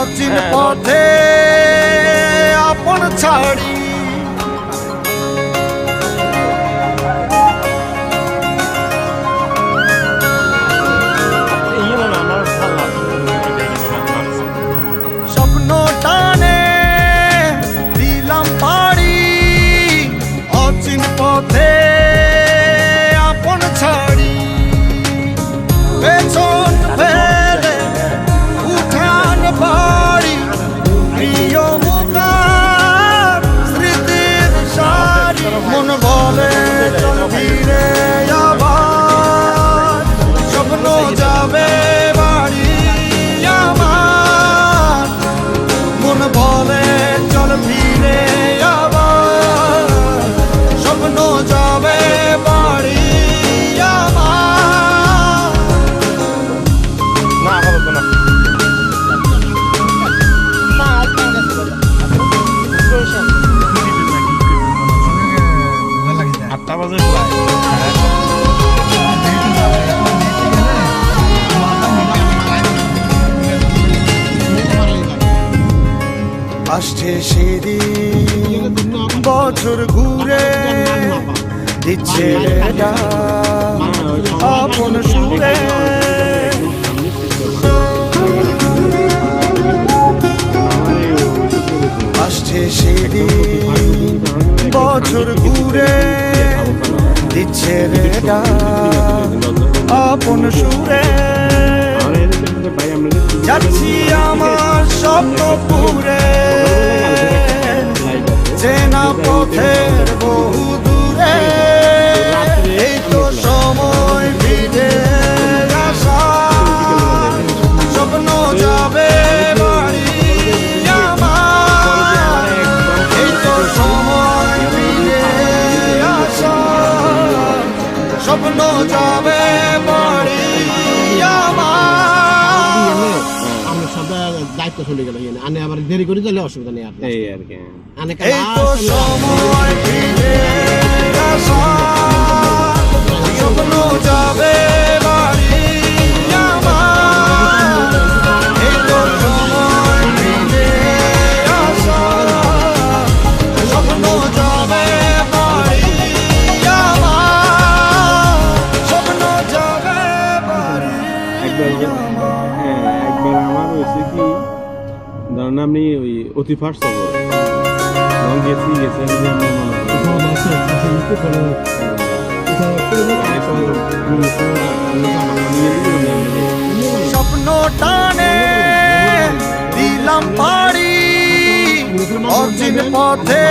অচিন পথে আপন ছাড়ি স্বপ্ন টানে দিলাম পাড়ি অচিন পথে আপন ছাড়ি পেছন ফেলে উঠান বাড়ি প্রিয় মুখার স্মৃতির সারি মন বলে চল ফিরে আবার স্বপ্ন যাবে বাড়ি আমার মন বলে চল ফিরে আবার স্বপ্ন যাবে বাড়ি আমার না হবে না আটটা বাজে আসছে সেদিন বছর ঘুরে দিচ্ছে আপন সুরে আসছে সেদিন বছর ঘুরে দিচ্ছে আপন সুরে যাচ্ছি আমার স্বপ্ন পুরে চেনা পথের বহু দূরে এই তো সময় ফিরে আসা স্বপ্ন যাবে বাড়ি আমার এই তো সময় ফিরে আসা স্বপ্ন যাবে বাড়ি আমার দায়িত্ব চলে গেল আনে আবার দেরি করে দিলে অসুবিধা নেই আপনি এই আর কি এই তো সময় ফিরে আসা স্বপ্ন যাবে বাড়ি আমার এই তো সময় ফিরে আসা স্বপ্ন যাবে বাড়ি আমার স্বপ্ন যাবে বাড়ি একবার আমার হয়েছে কি ধরেন আপনি ওই অতি ফার্স্ট গেছি স্বপ্ন টানে দিলাম পাড়ি অচিন পথে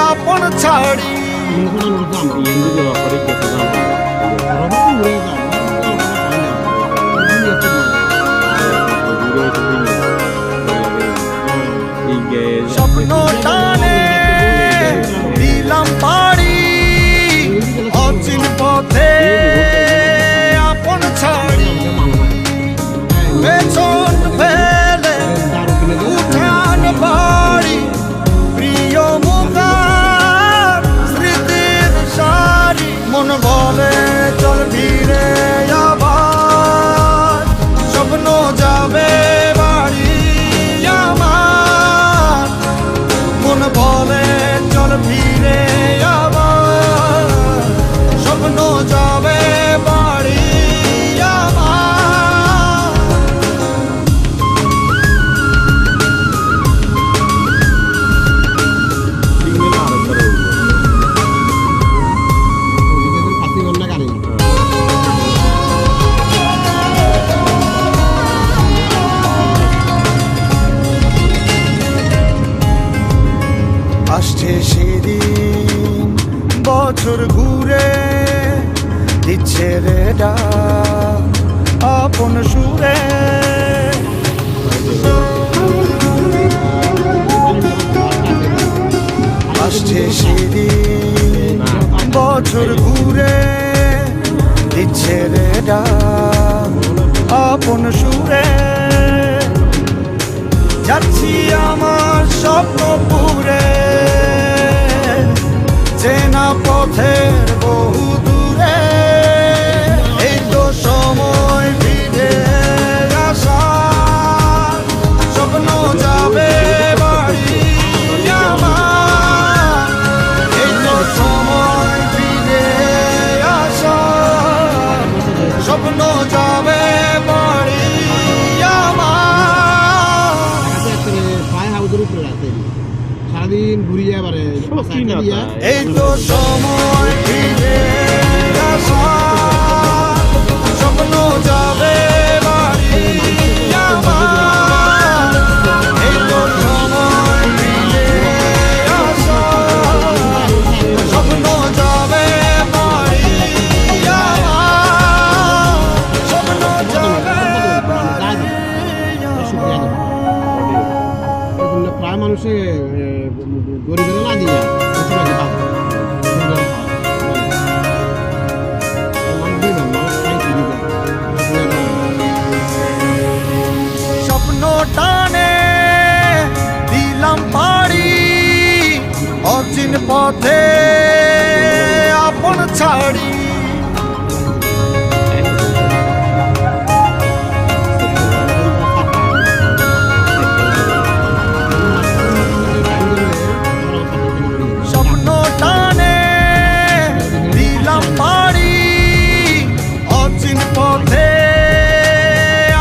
আপন ছাড়ি স্বপ্ন টানে দিলাম পাড়ি অচিন পথে আপন ছাড়ি পেছন ফেলে উঠান বাড়ি প্রিয় মুখার স্মৃতির সারি মন বলে চল ফিরে আবার স্বপ্ন যাবে বাড়ি আমার মন বলে চল ফিরে আবার স্বপ্ন যাবে বাড়ি আমার আসছে সেদিন বছর ঘুরে দিচ্ছে আপন সুরে আসছে সেদিন বছর ঘুরে দিচ্ছে আপন সুরে যাচ্ছি আমার স্বপ্ন পুরে চেনা পথের বহু দূরে এই তো সময় ফিরে আসা ঘুরিয়ে এবারে শৌখিনতা। এই তো সময় ফিরে আসা স্বপ্ন যাবে বাড়ি আমার এই তো সময় ফিরে আসা স্বপ্ন যাবে বাড়ি আমার স্বপ্ন যাবে বাড়ি আমার। প্রায় মানুষে গরিবের না দিয়ে বেশিরভাগই পাবে। স্বপ্ন টানে দিলাম পাড়ি অচিন পথে আপন ছাড়ি স্বপ্ন টানে দিলাম পাড়ি অচিন পথে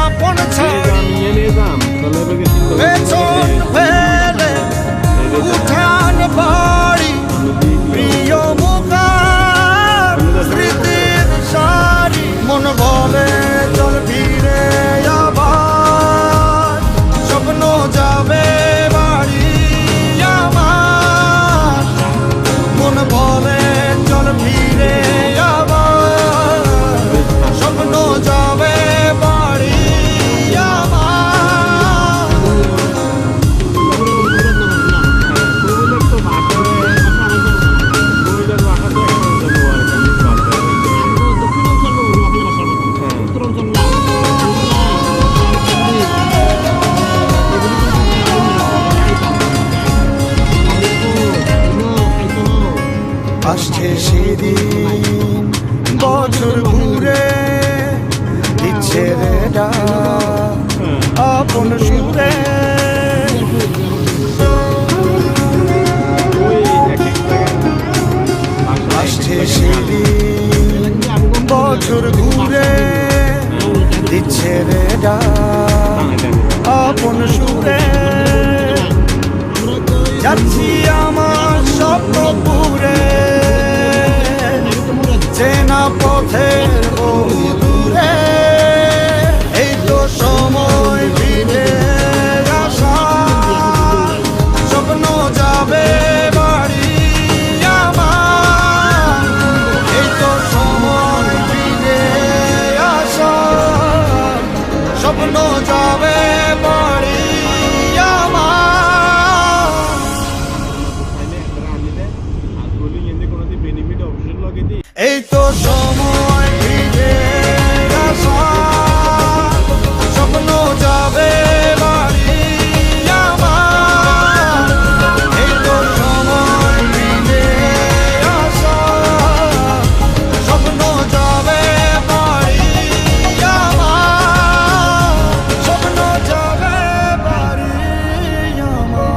আপন ছাড়ি পেছন ফেলে উঠান বাড়ি প্রিয় মুখার স্মৃতির সারি মন বলে চল ফিরে আবার স্বপ্ন যাবে বাড়ি আমার মন বলে চল ফিরে আবার স্বপ্ন যাবে বাড়ি আমার আসছে সেদিন বছর ঘুরে দিচ্ছে রে ডাক আপন সুরে আসছে সেদিন বছর ঘুরে দিচ্ছে রে ডাক আপন সুরে যাচ্ছি আমার স্বপ্ন পুরে চেনা পথের বহু দূরে এই তো সময় ফিরে আসা স্বপ্ন যাবে বাড়ি আমার এই তো সময় ফিরে আসা স্বপ্ন যাবে বাড়ি আমার এই তো সময় ফিরে আসা স্বপ্ন যাবে বাড়ি আমার এই তো সময় ফিরে আসা স্বপ্ন যাবে বাড়ি আমার স্বপ্ন যাবে বাড়ি আমার।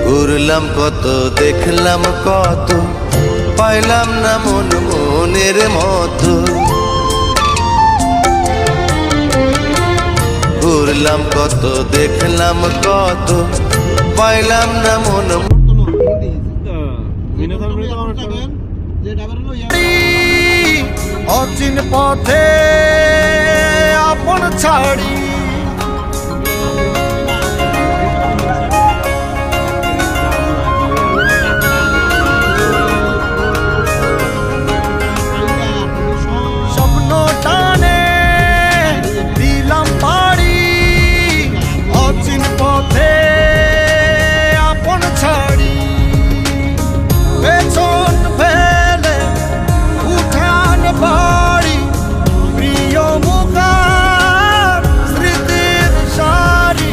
ঘুরলাম কত দেখলাম কত পাইলাম না মন মনের মতো ঘুরলাম কত দেখলাম কত পাইলাম না মন অচিন পথে আপন ছাড়ি স্বপ্ন টানে দিলাম পাড়ি অচিন পথে আপন ছাড়ি পেছন ফেলে উঠান বাড়ি প্রিয় মুখার স্মৃতির সারি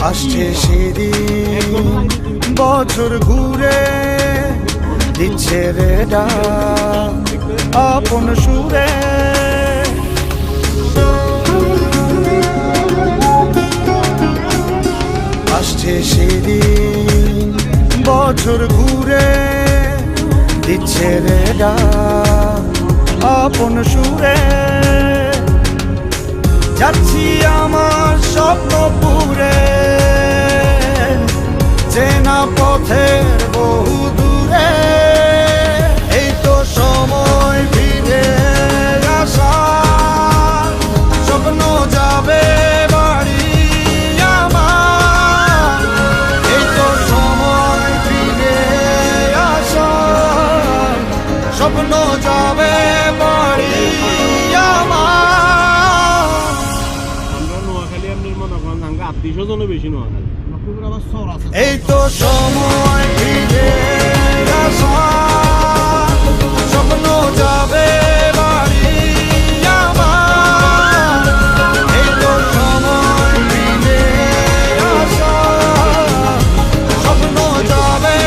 আসছে সেদিন বছর ঘুরে দিচ্ছে রে ডাক আপন সুরে আসছে সেদিন বছর ঘুরে দিচ্ছে রে ডাক আপন সুরে যাচ্ছি আমার স্বপ্ন পুরে চেনা পথের বহু দূরে এই তো সময় ফিরে আসার স্বপ্ন যাবে বাড়ি আমার এই তো সময় ফিরে আসার স্বপ্ন যাবে বাড়ি আমার আমরা নোয়াখালী এমনি মনে করেন আমাকে আত্মীয় স্বজনও বেশি নোয়াখালী লক্ষ্মীপুর আবার শহর আছে। এই তো সময় ফিরে আসার স্বপ্ন যাবে বাড়ি আমার এই তো সময় ফিরে আসার স্বপ্ন যাবে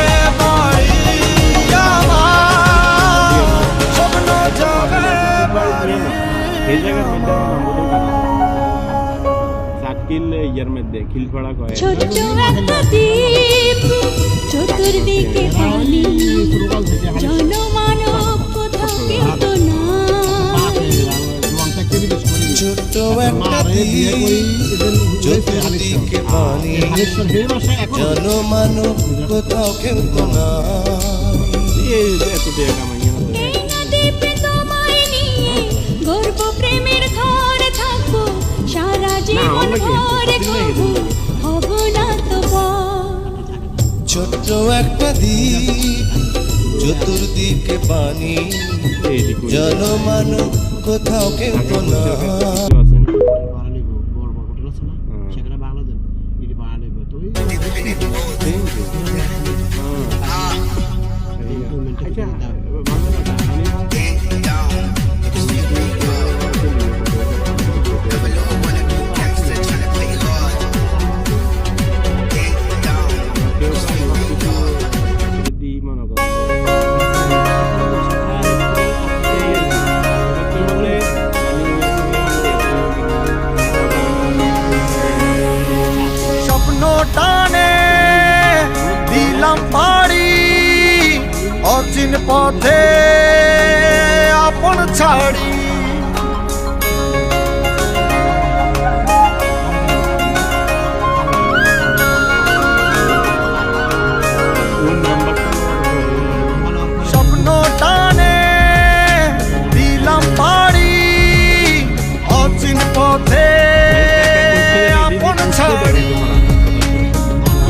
বাড়ি আমার স্বপ্ন যাবে বাড়ি এই জায়গার মধ্যে আমার নাম বলতে সাতকিল ইয়ার মধ্যে খিলপাড়া কয় ছোট্ট একটা দ্বীপ চতুর্দিকে পানি শুরুকাল থেকে জনমানব কোথাও কিন্তু না ছোট্ট একটা দ্বীপ চতুর্দিকে পানি জনমানব কোথাও কেউ তো না এই এত টাকা কামাই না এই দ্বীপে তোমায় নিয়ে গর্ব প্রেমের ঘর থাকবো সারা জীবন আমাকে ভরে কবু হব না তো ছোট্ট একটা দ্বীপ চতুর্দিকে পানি এইদিকে জনমানব কোথাও কেউ তো না আছেন ভাড়া নিব বড় বড় হোটেল আছে না সেখানে ভাড়া দেন এটি ভাড়া নেবে তো ওই স্বপ্ন টানে দিলাম পাড়ি অচিন পথে আপন ছাড়ি স্বপ্ন টানে দিলাম পাড়ি অচিন পথে আপন ছাড়ি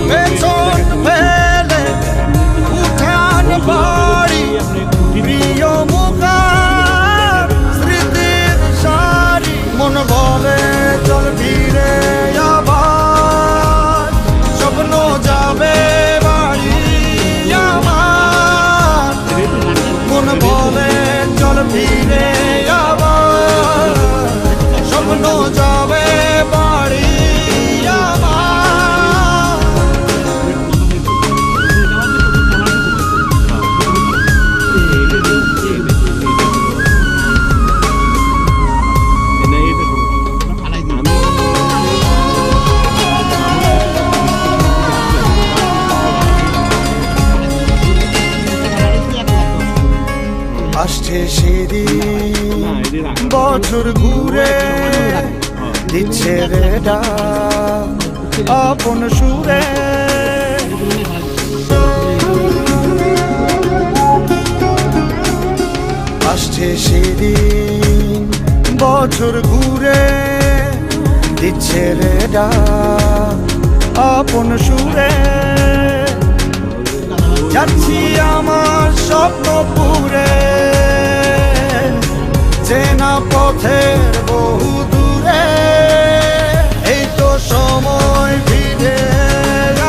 পেছন ফেলে উঠান বাড়ি প্রিয় মুখার স্মৃতির সারি মন বলে চল ফিরে আবার স্বপ্ন যাবে বাড়ি আমার মন বলে চল ফিরে আবার স্বপ্ন যাবে বাড়ি আমার আসছে সেদিন বছর ঘুরে দিচ্ছে রে ডাক আপন সুরে আসছে সেদিন বছর ঘুরে দিচ্ছে রে ডাক আপন সুরে যাচ্ছি আমার স্বপ্ন পুরে চেনা পথের বহু দূরে এই তো সময় ফিরে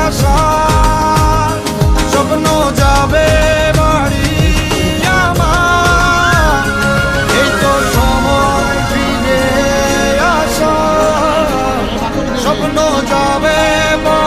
আসার স্বপ্ন যাবে বাড়ি আমার এই তো সময় ফিরে আসার স্বপ্ন যাবে বাড়ি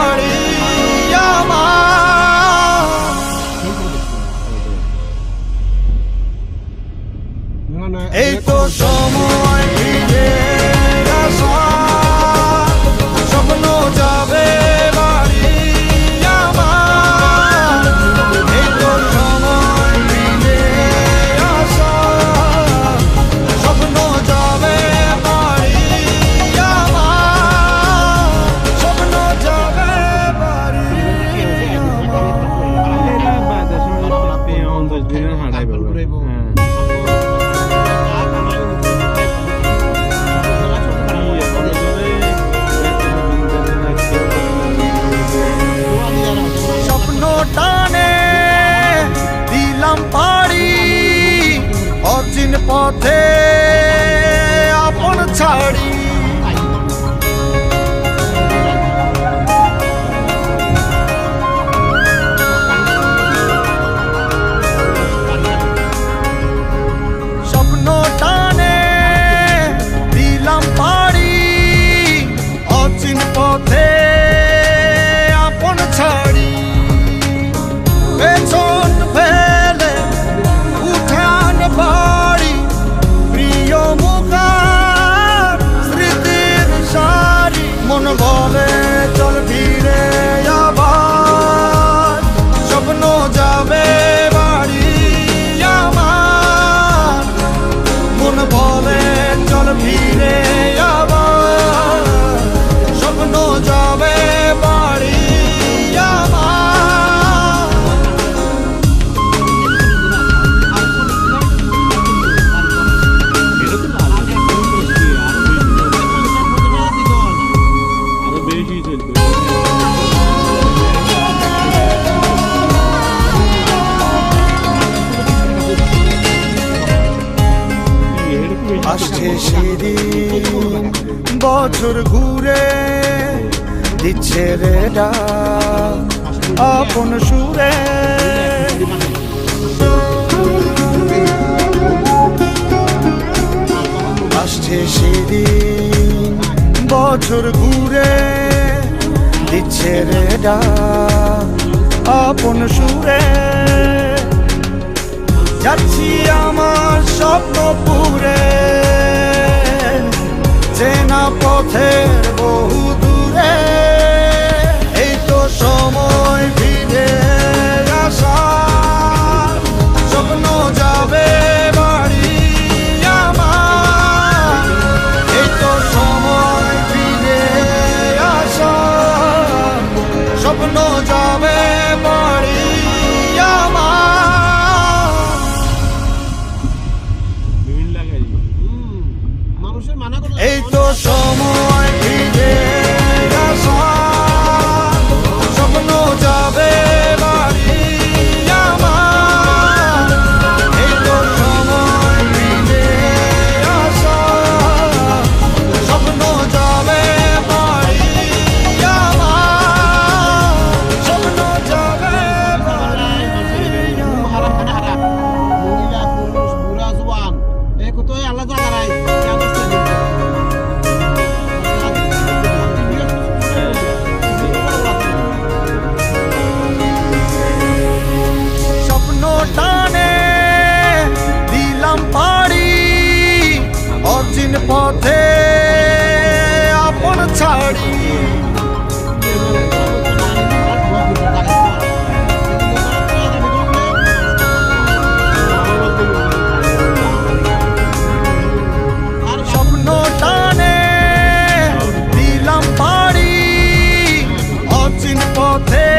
বাড়ি। স্বপ্ন টানে দিলাম পাড়ি, অচিন পথে আপন ছাড়ি। পেছন ফেলে উঠান বাড়ি, প্রিয় মুখার স্মৃতির সারি। মন বলে চল ফিরে আবার, স্বপ্ন যাবে বাড়ি আমার। মন বলে চল ফিরে আবার, স্বপ্ন যাবে বাড়ি আমার। আরো বেশি চলবে। আসছে সেদিন বছর ঘুরে, দিচ্ছে রে ডাক আপন সুরে। আসছে সেদিন বছর ঘুরে, দিচ্ছে রে ডাক আপন সুরে। যাচ্ছি আমার স্বপ্ন পুরে, চেনা পথের বহু দূরে। এই তো সময় ফিরে আসার, স্বপ্ন যাবে বাড়ি আমার। এই তো সময় ফিরে আসার, স্বপ্ন যাবে বাড়ি আমার। বিভিন্ন লাগাই মানুষের মানা করে এই তো সময় ফিরে আসার, স্বপ্ন যাবে বাড়ি আমার। এই তো সময় ফিরে আসার, স্বপ্ন যাবে বাড়ি আমার। স্বপ্ন যাবে বাড়ি হারাম খানা হারাম। মহিলা পুরুষ বুড়া জওয়ান এই কত আল্লাহ জায়গা নাই। স্বপ্ন টানে দিলাম পাড়ি, অচিন পথে আপন ছাড়ি। স্বপ্ন টানে দিলাম পাড়ি, অচিন পথে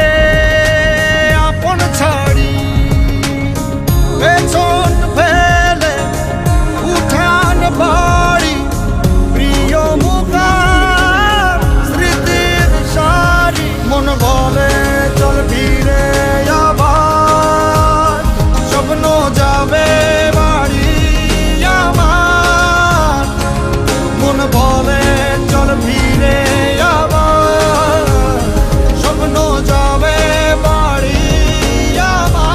আপন ছাড়ি। পেছন ফেলে উঠান বাড়ি, প্রিয় মুখার স্মৃতির সারি। মন বলে চল ফিরে আবার, স্বপ্ন যাবে বাড়ি আমার। মন বলে চল ফিরে আবার, স্বপ্ন যাবে বাড়ি আমার।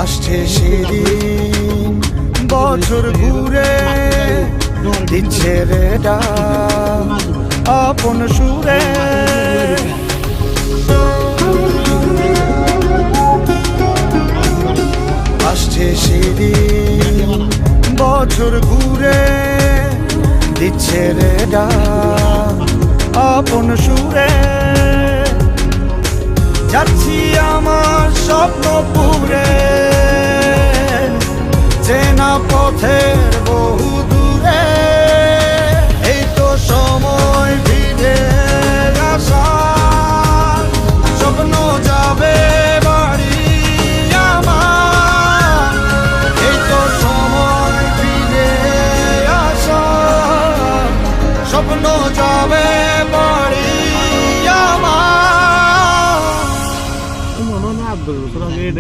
আসছে সেদিন বছর ঘুরে, দিচ্ছে রে ডাক আপন সুরে। আসছে সেদিন বছর ঘুরে, দিচ্ছে রে ডাক আপন সুরে। যাচ্ছি আমার স্বপ্ন পুরে, চেনা পথের বহু দূরে। এই তো সময় ফিরে আসার, স্বপ্ন যাবে বাড়ি আমার।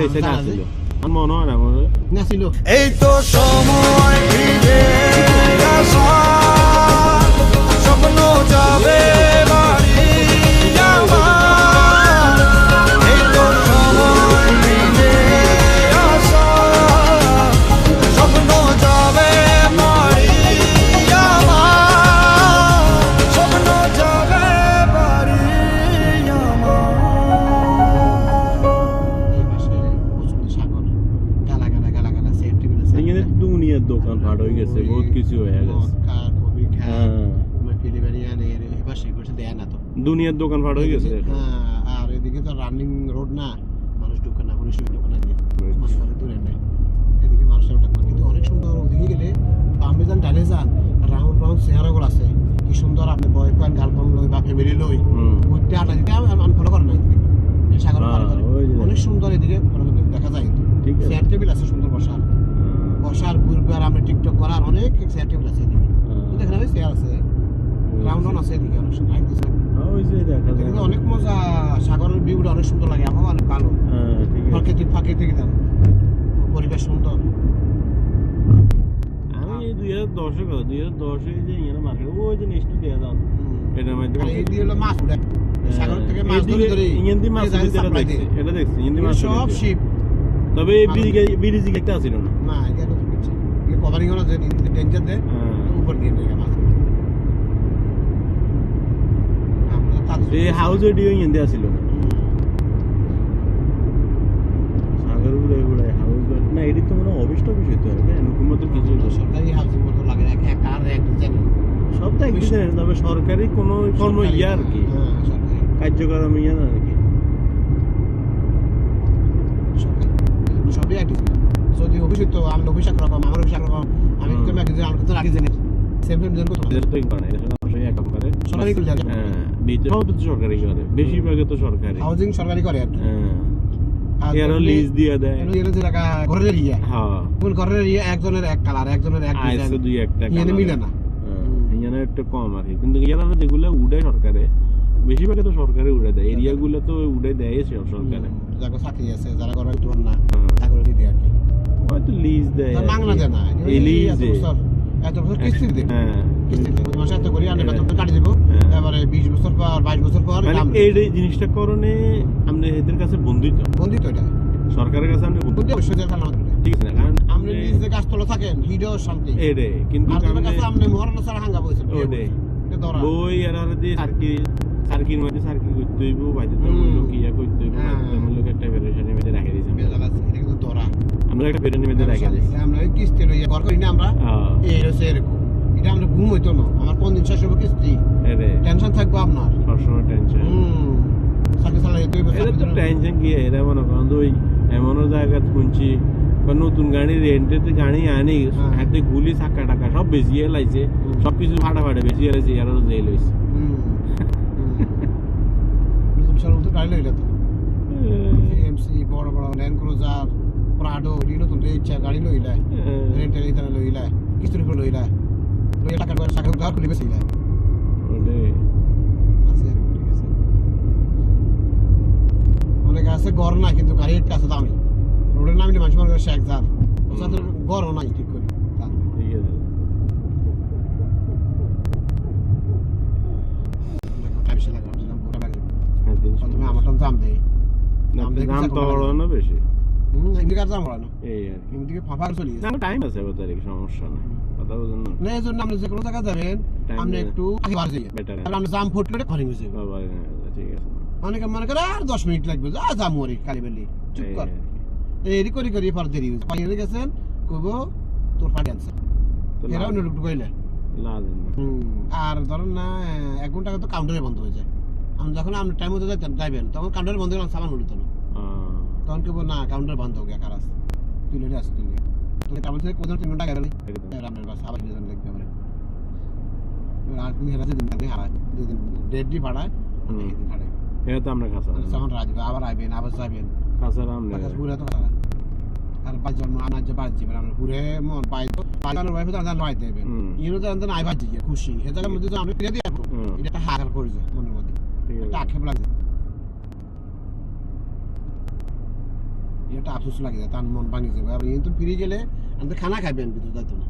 এই সাইডে আসছিল আমার মনে হয় না মনে হয় না ছিল এই তো সময় ফিরে আসা স্বপ্ন যাবে বাড়ি আমার এই তো সময় ফিরে আসা স্বপ্ন যাবে বাড়ি আমার স্বপ্ন যাবে বাড়ি আমার এই পাশে প্রচুর সাগর গালা গালা গালা গালা সেফটি বিল এখানে দুনিয়ার দোকান ফাট হয়ে গেছে বহুত কিছু হয়ে গেছে কবি খা হ্যাঁ ফিলিপাইনিয়ান এর পাশে করছে দেয় না তো দুনিয়ার দোকান ফাট হয়ে গেছে হ্যাঁ আর এদিকে তো রানিং রোড না মানুষ ঢুকে না পুলিশ ঢুকে না দিয়ে মানুষ দূরে নেই এদিকে মানুষের ওটা কিন্তু অনেক সুন্দর ওদিকে গেলে বামে যান ডালে যান রাউন্ড রাউন্ড চেহারাগুলো আছে কি সুন্দর আপনি বয়ফ্রেন্ড গার্লফ্রেন্ড লই বা ফ্যামিলি লই ঘুরতে আটা দিতে আমি ফলো করেন না এদিকে সাগর পার করে অনেক সুন্দর এদিকে দেখা যায় কিন্তু ঠিক আছে। চেয়ার টেবিল আছে সুন্দর বসার ঘুরবে আর আপনি টিকটক করার অনেক চেয়ার টেবিল আছে এদিকে দেখেন ওই চেয়ার আছে রাউন্ড রাউন্ড আছে এদিকে অনেক সুন্দর লাগতেছে ওই যে দেখা যায় কিন্তু অনেক মজা সাগরের ভিউটা অনেক সুন্দর লাগে আমার অনেক ভালো হ্যাঁ ঠিক আছে প্রাকৃতিক প্রাকৃতিক দাম পরিবেশ সুন্দর আমি এই 2010 যে ইয়ার মার্কেট ওই যে নেক্সট দেয়া দাও এটা মধ্যে আর এই দিয়ে হলো মাছ উঠে সাগর থেকে মাছ ধরে ইঞ্জিন মাছ এটা দেখছি ইঞ্জিন মাছ সব শিপ তবে এই বিরিজি একটা আছিল না না এটা তো কিছু এই কভারিং হলো যে ডেঞ্জার দেয় উপর দিয়ে নিয়ে মাছ আমরা তার এই হাউস এডিও ইঞ্জিন আছিল না সাগর গুলো হাউস না এডি তো মনে অবিষ্ট বিষয় তো না হুকুমত কিছু সরকারি হাউসিং মতো লাগে এক কার এক ডিজাইন সব তো একই জানেন তবে সরকারি কোনো কর্ম ইয়া আর কি হ্যাঁ সরকারি কার্যক্রম ইয়া না আর কি সরকারি সবই এক ডিজাইন যদি অফিসে তো আমি অফিস একরকম আমার অফিস একরকম আমি তো এক ডিজাইন আমি তো রাখি জানি সেম সেম ডিজাইন করতে এদের তো করে না এদের অবশ্যই এক করে সরকারি করে যায় হ্যাঁ ভিতরে সব তো সরকারি করে বেশিরভাগ তো সরকারি হাউজিং সরকারি করে আর কি হ্যাঁ এরও লিজ দিয়ে দেয় এর যে টাকা ঘরের এরিয়া হ্যাঁ কোন ঘরের এরিয়া একজনের এক কালার একজনের এক আইসে ডিজাইন দুই একটা এনে মিলে না এখানে একটু কম আর কি কিন্তু এরা যেগুলো উড়ে সরকারে বেশিরভাগ তো সরকারে উড়ে দেয় এরিয়া গুলো তো উড়ে দেয় সরকারে যারা চাকরি আছে যারা ঘরে একটু না চাকরি দিতে আর কি হয়তো লিজ দেয় তার মাংনা দেয় না এই লিজ দেয় এত বছর কিস্তি দেয় হ্যাঁ কিস্তি দেয় মাসে এত করে আনে বেতন কাটি দিব এবারে 20 বছর পর 22 বছর পর মানে এই জিনিসটা করণে আপনি এদের কাছে বন্ধিত বন্দিত এটা সরকারের কাছে আপনি বন্দি অবশ্যই দেয় কারণ ঠিক আছে না কারণ আপনি নিজে গাছতলা থাকেন হিডো শান্তি এরে কিন্তু আপনার কাছে আপনি মহারানা ছাড়া হাঙ্গা বইছে ওরে এটা ধরা বই আর দিয়ে সার্কির মধ্যে সার্কি করতে হইব বাধ্যতামূলক মূল্য কি করতে হইব বাধ্যতামূলক একটা ভ্যালুয়েশনের মধ্যে রেখে দিয়েছি বেজাল আছে এটা কিন্তু ধরা আমরা একটা ভ্যালুয়েশনের মধ্যে রেখে দিয়েছি আমরা ওই কিস্তি লইয়া ঘর করি না আমরা এই হচ্ছে এরকম এটা আমরা ঘুম হইতো না আমার 5 দিন শেষ হবে কিস্তি এরে টেনশন থাকবো আপনার সবসময় টেনশন সাথে সাথে এটা তো টেনশন কি এরা মনে করেন ওই এমনও জায়গা শুনছি বা নতুন গাড়ি রেন্টেতে গাড়ি আনি হাতে গুলি চাকা টাকা সব বেশি লাইছে সবকিছু ফাটাফাটে বেশি লাইছে আরো জেল হয়েছে গাড়ি লইলে তো এমসি বড় বড় ল্যান্ড ক্রুজার প্রাডো এগুলো নতুন ইচ্ছা গাড়ি লইলে রেন্টের ইতানে লইলে কিস্তির উপর লইলে লইলে টাকা করে টাকা উদ্ধার করলে বেশি আছে ঠিক আছে অনেক আছে ঘর নাই কিন্তু গাড়ির কাছে দামি রোডের নামে মানুষ মনে করে 1000 ওটা তো ঘরও নাই ঠিক করি ঠিক আছে টাইপসে লাগা দিলাম পুরো লাগে প্রথমে আমারটা দাম দেই দাম তো বড় না বেশি ইন্ডিকার দাম বড় না এই আর কি ইন্ডিকে ফাফার চলি না টাইম আছে বাজারে সমস্যা নাই কথা বুঝেন না না এজন্য আপনি যে কোনো জায়গা যাবেন আপনি একটু আগে বার যাইয়েন বেটার আর আপনি জাম ফুটলে খরিং হয়ে যাবে বাবা ঠিক আছে অনেকে মনে করে আর 10 মিনিট লাগবে যা জাম ওরি কালি বেলি চুপ কর এই করি করি পর দেরি হইছে পাইয়ে গেছেন কইবো তোর ফাটি আনছে এরাও নোট কইলে লাদেন আর ধরুন না 1 ঘন্টা তো কাউন্টারে বন্ধ হয়ে যায় আমি যখন আপনি টাইম মতো যাইবেন তখন কাউন্টারে বন্ধ করলাম সামান উঠতো না তখন কেবল না কাউন্টার বন্ধ হয়ে গেছে কারাস তুই লেটে আসছিস তুই কাবল থেকে কোন 3 ঘন্টা গেলি রামের বাস আবার নিয়ে যান দেখতে পারে আর তুমি হেরাতে দিন না হারায় দুদিন ডেট দি ভাড়ায় দিন ভাড়ায় এটা তো আমরা কাছে সামান রাজবে আবার আইবেন আবার যাবেন কাছে রামনে পুরো তো খারাপ আর পাঁচজন আনাজ যে বাড়ি যাবেন আমরা পুরে মন পাই তো পাঁচজন ওয়াইফ তো আনতে পাইতে দেবেন ইনো তো আনতে নাই বাজি খুশি এই জায়গার মধ্যে তো আমি ফিরে দিয়ে আসবো এটা একটা হার করে যায় মনের মধ্যে একটা আক্ষেপ লাগে এটা আফসোস লাগে যায়, তার মন ভাঙি যাবে। আর কিন্তু ফিরে গেলে আমাদের খানা খাইবেন ভিতর যাইতো না,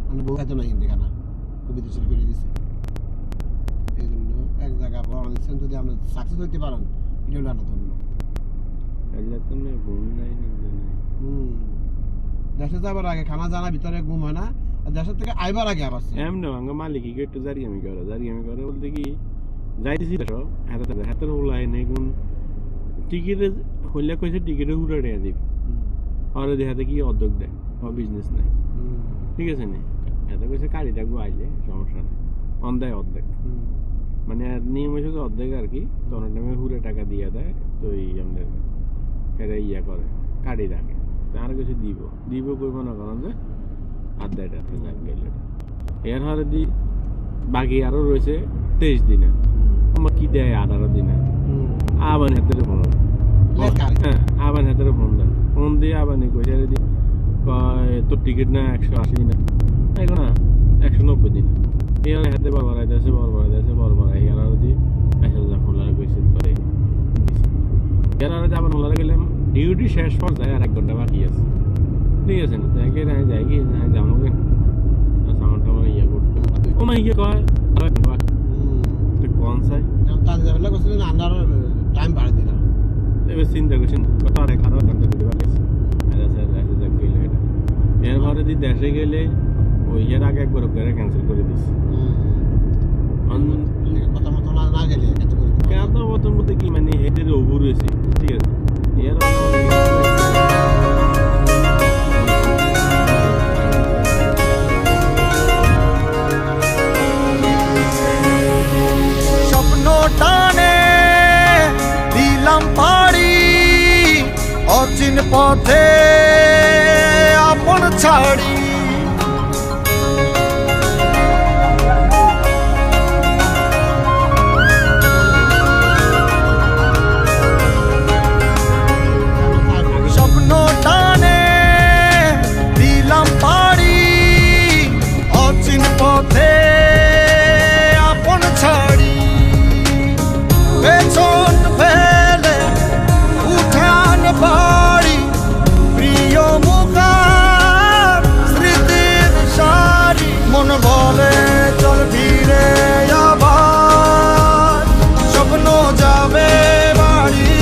মানে বউ খাইতো না হিন্দি খানা, বিদেশে ফিরে দিছে। এই জন্য এক জায়গা বড় দিচ্ছেন, যদি আপনি সাকসেস হইতে পারেন এটা হলো আনা ধন্য। দেশে যাবার আগে খানা জানা ভিতরে ঘুম হয় না, আর দেশের থেকে আইবার আগে আবার এমনি আঙ্গ মালিক একটু জারিয়ামি করে বলতে কি যাইতেছি তো হাতের ওলাই নেই কোন টিকিটে হইলে কইছে টিকিটে উড়ে দেয়া দিবি, আর দেখাতে কি অর্ধেক দেয়, বিজনেস নাই, ঠিক আছে নি? এতে কইছে কাড়ি থাকবো আইলে সমস্যা নেই, অন্ধায় অর্ধেক, মানে নিয়ম হয়েছে অর্ধেক আর কি। তখন টাইমে হুড়ে টাকা দিয়ে দেয়, তো এই আমাদের এরা ইয়া করে কাড়ি রাখে, আর কিছু দিব করবো না, কারণ যে আড্ডাটা গেলে এর হারে দি বাকি আরো রয়েছে 23 দিনে, আমার কি দেয় 18 দিনে। আবার হাতের ফোন, হ্যাঁ আবার হাতের ফোন দিয়ে আবার নি কইছে দি তোর টিকিট না 180 দিনে, এখন না 190 দিনে। এই হাতে বরবরাইতেছে আর দি 10,000 খোলার কইছে করে এর আর যাবার হলারে গেলাম, ডিউটি শেষ পর যায় আর 1 ঘন্টা বাকি আছে, ঠিক আছে না? যাই কি যাবো কেন সামানটা আমার ইয়ে করতে ও মা ইয়ে কয় কোন সাই তাদের যাবে কোসলে না আন্ডার টাইম বাড়াই দিলাম। এবার চিন্তা করছেন কত আরে খারাপ করতে দিতে পারছিস। আচ্ছা স্যার এসে যাক গেলে এটা এরপরে দি দেশে গেলে ওই এর আগে একবার করে ক্যান্সেল করে দিস। কথা মতো না গেলে ক্যান্সেল করে দিই। কেন প্রথম মধ্যে কি মানে হেডের ওভার হয়েছে, ঠিক আছে? এর টানে দিলাম পাড়ি অচিন পথে আপন ছাড়ি, স্বপ্ন টানে দিলাম পাড়ি অচিন পথে আপন ছাড়ি, পেছন ফেলে উঠান বাড়ি প্রিয় মুখার স্মৃতির সারি, মন বলে চল ফিরে আবার স্বপ্ন যাবে বাড়ি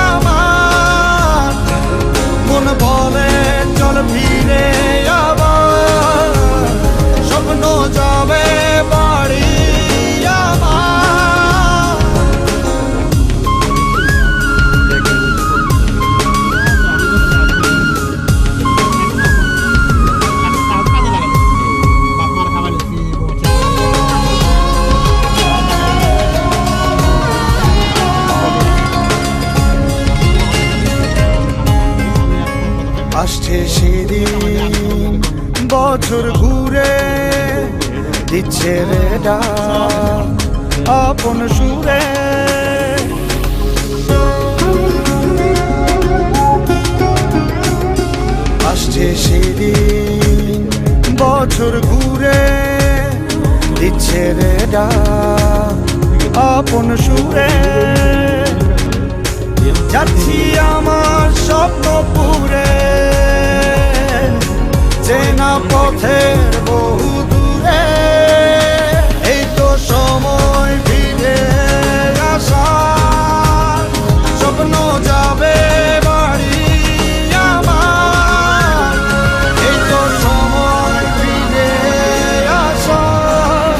আমার, মন বলে চল ফিরে আবার স্বপ্ন যাবে বাড়ি আমার। আসছে সেদিন বছর ঘুরে দিচ্ছে রে ডাক আপন সুরে, আসছে সেদিন বছর ঘুরে দিচ্ছে রে ডাক আপন সুরে, যাচ্ছি আমার স্বপ্ন পুরে চেনা পথের বহু দূরে, এই তো সময় ফিরে আসার স্বপ্ন যাবে বাড়ি আমার, এই তো সময় ফিরে আসার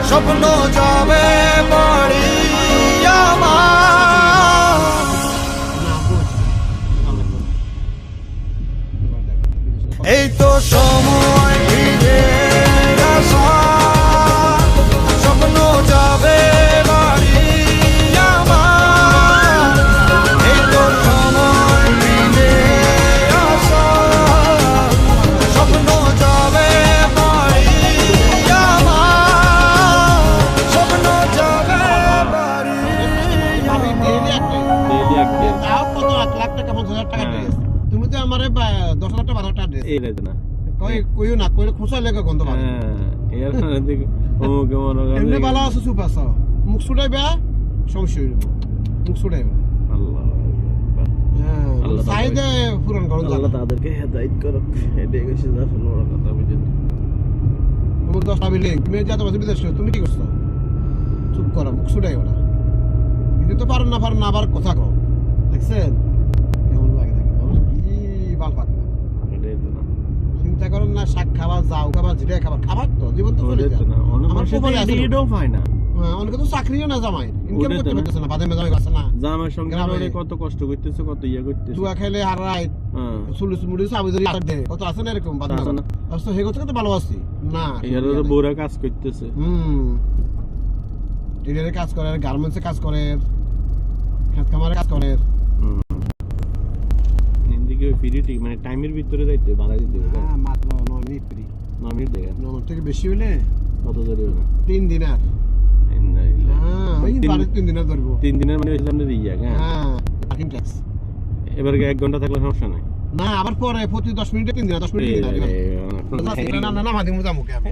স্বপ্ন যাবে বাড়ি আমার। এই তো সময় ফিরে আসার স্বপ্ন যাবে বাড়ি আমার, এই তো সময় ফিরে আসার স্বপ্ন যাবে বাড়ি আমার, স্বপ্ন যাবে বাড়ি আমি ডেইলি একটা ডেইলি একটা তাও কত 1 লাখ টাকা 50,000 টাকা ড্রেস, তুমি তো আমারে 10,000 টাকা 12,000 টাকা ড্রেস এই রে না কইও না, কইলে খোঁচা লেগে গন্ধ পাবে। হ্যাঁ এর মানে দেখ ওকে মনে এমনি করে ভালো আছে চুপ আছো, মুখ ছুটাইবা সমস্যা হইব, মুখ ছুটাইবা আল্লাহ আল্লাহ চাহিদা পূরণ করুন আল্লাহ তাদেরকে হেদায়েত করুক। এটাই হচ্ছে আসলে বড় কথা, বুঝলেন? তোমার 10টা বিল্ডিং, তুমি যত বছর বিদেশ ছিল, তুমি কি করছো? চুপ করো, মুখ ছুটাই ওরা। কিন্তু তো পারেন না আবার কথা কও, দেখছেন কেমন লাগে থাকে মানুষ কি বাল পাক না। এটাই তো না, চিন্তা করেন না, শাক খাবার, যাও খাবার, যেটা খাবার তো জীবন তো চলে ওটাই তো যায়। না। অনেক আমার মানুষের কপালে আছে এটাও পায় না। অনেকে তো চাকরিও না, জামাই ইনকাম ওটাই তো করতে না। পারতেছে না, বাদে মেজামে পাচ্ছে না, জামার সঙ্গে গ্রামে। কত কষ্ট করতেছে, কত ইয়ে করতেছে। জুয়া খেলে হারায়, হ্যাঁ, চল্লিশ মুড়ি চাবি ধরে আসার দেয়, কত আছে না এরকম বাদে আছে না। অবশ্য হেগো থেকে তো ভালো আছি না। এখানে তো বউরা কাজ করতেছে। টেলারে কাজ করে, গার্মেন্টসে কাজ করে, খেত খামারে কাজ করে। হিন্দিকে ফ্রি ঠিক মানে টাইমের ভিতরে যাইতে বাধা দিতে হবে। হ্যাঁ, মাত্র 9 মিনিট ফ্রি। 9 মিনিট দেখেন 9 মিনিট থেকে বেশি হইলে কত ধরে না 3 দিনার। হ্যাঁ, ওই 3 দিনার ধরবো। 3 দিনের মানে হচ্ছে আপনার ইয়া। হ্যাঁ, পার্কিং ট্যাক্স। এবার 1 ঘন্টা থাকলে সমস্যা নাই। না, আবার পরে প্রতি 10 মিনিটে 3 দিনার, 10 মিনিটে 3 দিনার। না মাদি মুজা মুখে আমি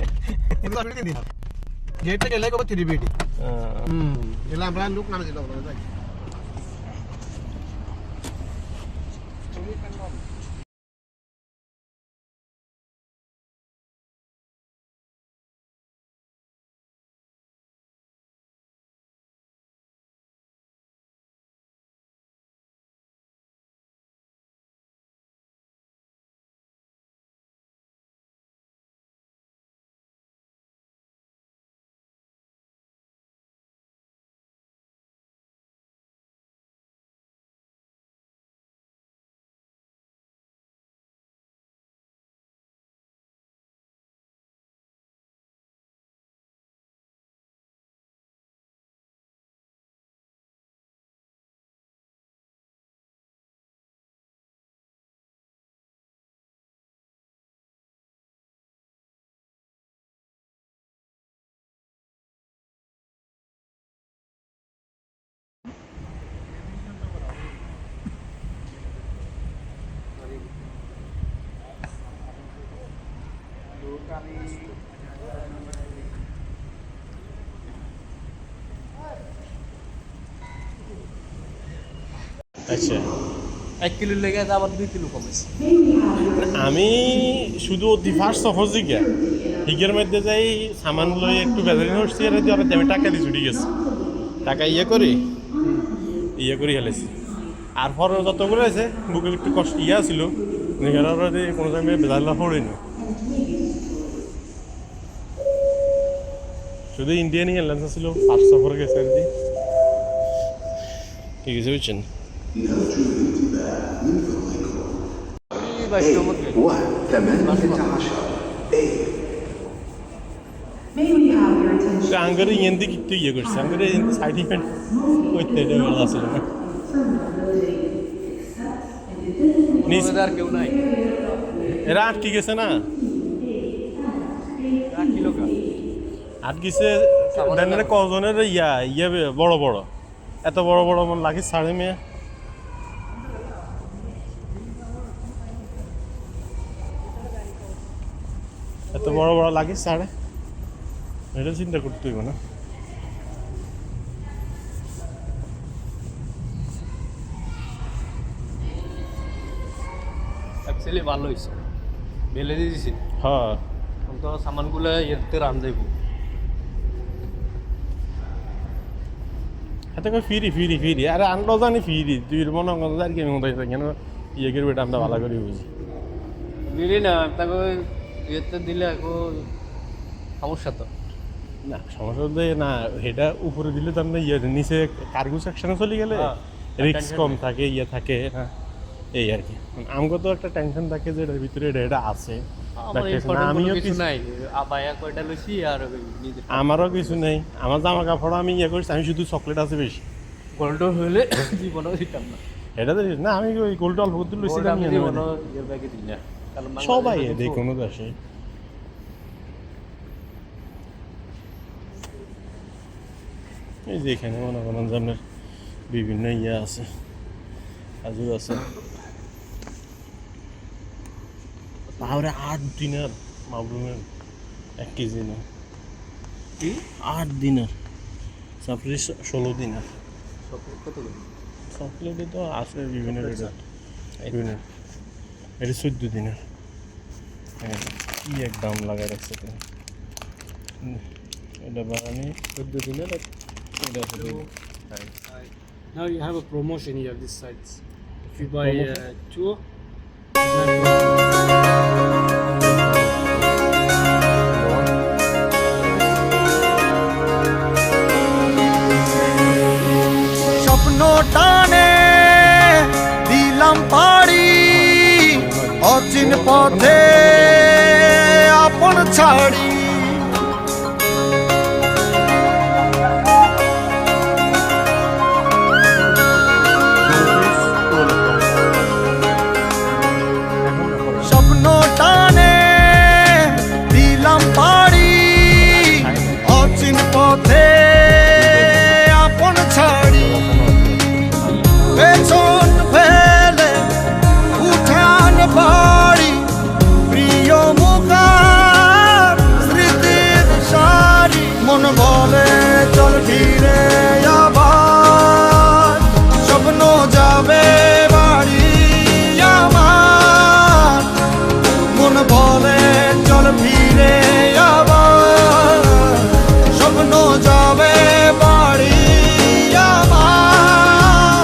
10 মিনিটে 3 দিনার। যেটা গেলে কবে 3 বিটি। এলা আমরা লোক নামে দিলাম আমরা যাই। আচ্ছা, 1 কিলো লেগে আবার 2 কিলো কমেছে। আমি শুধু অতি ফার্স্ট সফর জিগা হিগের মধ্যে যাই সামান লই একটু বেজারি হচ্ছি, আর আমি টাকা দিয়ে ছুটি গেছি, টাকা করি হেলেছি। আর পর যতগুলো আছে বুকে একটু কষ্ট ছিল, কোনো জায়গায় বেজাল্লা পড়েনি। শুধু ইন্ডিয়ান এয়ারলাইন্স ছিল ফার্স্ট সফরে গেছে আর কি। ঠিক আছে, বুঝছেন? আঙ্গারে ইয়েন দিকে একটু ইয়ে করছে, আঙ্গারে সাইড ইফেক্ট করতে আসছিল না। আর কেউ নাই, এরা আটকে গেছে না, আটকিছে কজনের ইয়া বড় বড়, এত বড় বড় মন লাগে সাড়ে মেয়ে। এত বড় বড় লাগে সাড়ে, এটা চিন্তা করতে হইব না। অ্যাকচুয়ালি ভালো হয়েছে, বেলে দিয়ে দিছি। হ্যাঁ, তো সামানগুলো এতে রান যাইব। এত ফিরি আরে আনলো জানি ফিরি, তুই মনে কর আর কি মনে হয় কেন ইয়ে করবে, এটা আমরা ভালো করে বুঝি। দিলি না তাকে ইয়েতে দিলে সমস্যা তো না, সমস্যা হচ্ছে না, এটা উপরে দিলে তো আমরা ইয়ে নিচে কার্গো সেকশনে চলে গেলে রিস্ক কম থাকে, ইয়ে থাকে না, এই আর কি। আমাকে তো একটা টেনশন থাকে যে এটার ভিতরে এটা আছে, আমিও কিছু নাই। আবায়া কয়টা লইছি আর আমারও কিছু নেই। আমার জামা কাপড় আমি ইয়ে করছি, আমি শুধু চকলেট আছে বেশি। গোল্ড হইলে জীবনও দিতাম না। এটা তো না, আমি ওই গোল্ড অল্প করতে লইছি, সবাই দেয় কোনো দেশে। এই যে এখানে মনে করেন যে আপনার বিভিন্ন ইয়ে আছে, কাজু আছে। তাহলে 8 দিনের মাবরুমের 1 কেজি না, 8 দিনের সাফরি 16 দিনের কত চকলেটে তো আছে বিভিন্ন রেটের। এটা 14 দিনের কি এক দাম লাগাই রাখছে তো এটা বাগানে 14 দিনের এটা Now you have a promotion here, this sides. If you buy two, স্বপ্ন টানে দিলাম পাড়ি অচিন পথে আপন ছাড়ি স্বপ্ন টানে দিলাম পাড়ি অচিন পথে আপন ছাড়ি পেছন ফেলে উঠান বাড়ি প্রিয় মুখার স্মৃতির সারি মন বলে চল ফিরে আবার স্বপ্ন যাবে বাড়ি আমার মন বলে চল ফিরে আবার স্বপ্ন যাবে বাড়ি আমার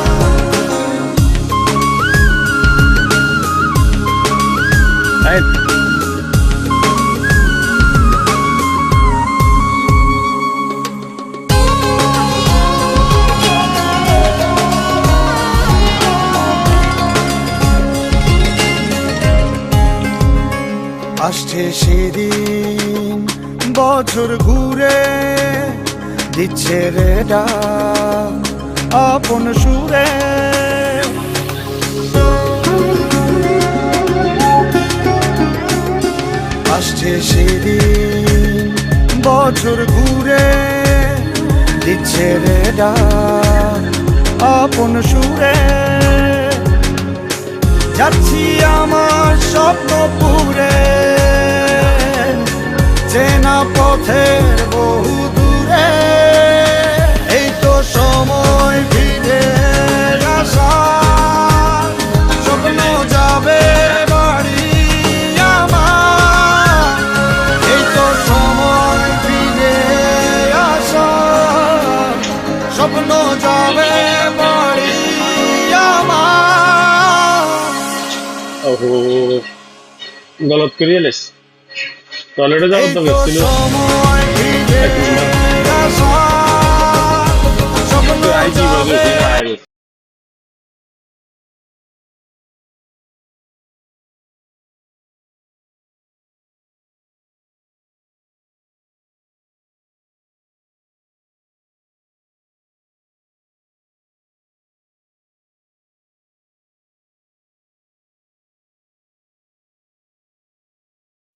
আসছে সেদিন বছর ঘুরে দিচ্ছে রে ডাক আপন সুরে আসছে সেদিন বছর ঘুরে দিচ্ছে রে ডাক আপন সুরে যাচ্ছি আমার স্বপ্নপুরে চেনা পথের বহু দূরে এই তো সময় ফিরে আসা স্বপ্ন যাবে বাড়ি আমার এই তো সময় ফিরে আসা স্বপ্ন যাবে বাড়ি আমার ওহো গলত করিয়ে লেস টয়লেটে যাওয়ার তো গেছিল সময় ফিরে আসা স্বপ্ন আইজি যাবে বলে